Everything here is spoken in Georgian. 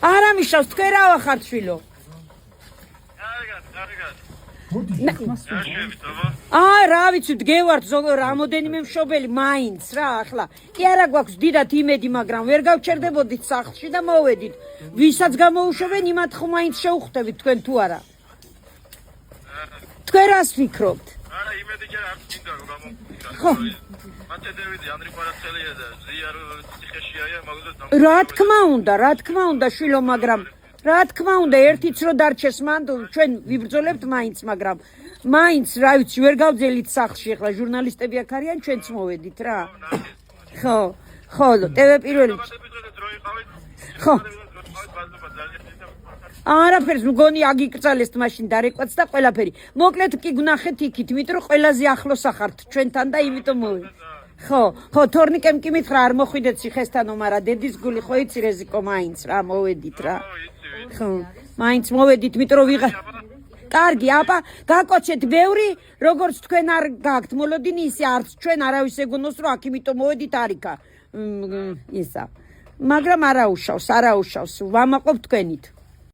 არა მიშავს თქვენ რა ვახართ შვილო რა ვიცი დგევართ რამოდენიმე მშობელი მაინც რა ახლა კი არა გვაქვს დიდად იმედი მაგრამ ვერ გავჩერდებოდით სახლში და მოვედით ვისაც გამოუშვენ იმათ ხომ მაინც შეუხვდებით თქვენ თუ არა თქვენ რას ვფიქრობთ არა იმედი კი არ წინდა რომ გამომკვიდრა ხო მათედევიდი ანდრი ყვარაცხელია და ზიარო ციხეშია მაგალითად რა თქმა უნდა შვილო მაგრამ რა თქმა უნდა ერთიც რო დარჩეს მან ჩვენ ვიბრძოლებთ მაინც მაგრამ მაინც რა ვიცი ვერ გავძელით სახლში ახლა ჟურნალისტები აქ არიან ჩვენც მოვედით რა ხო ტევე პირველი ხო არაფერს მგონი აგიკრძალეს მაშინ დარეკვაც და ყველაფერი მოკლედ კი გნახეთ იქით იმიტომ რომ ყველაზე ახლოს ახართ ჩვენთან და იმიტომ მოვედით ხო თორნიკემ კი მითხრა არ მოხვიდეთ ციხესთანო მაგრამ დედის გული ხო იცი რეზიკო მაინც რა მოვედით რა ხო მაინც მოვედით იმიტომ რომ ვიღა კარგი აბა გაკოჩეთ ბევრი როგორც თქვენ არ გაქვთ მოლოდინი ისე არც ჩვენ არავის ეგონოს რომ აქ იმიტომ მოვედით არიქა ისა მაგრამ არაუშავს ვამაყობ თქვენით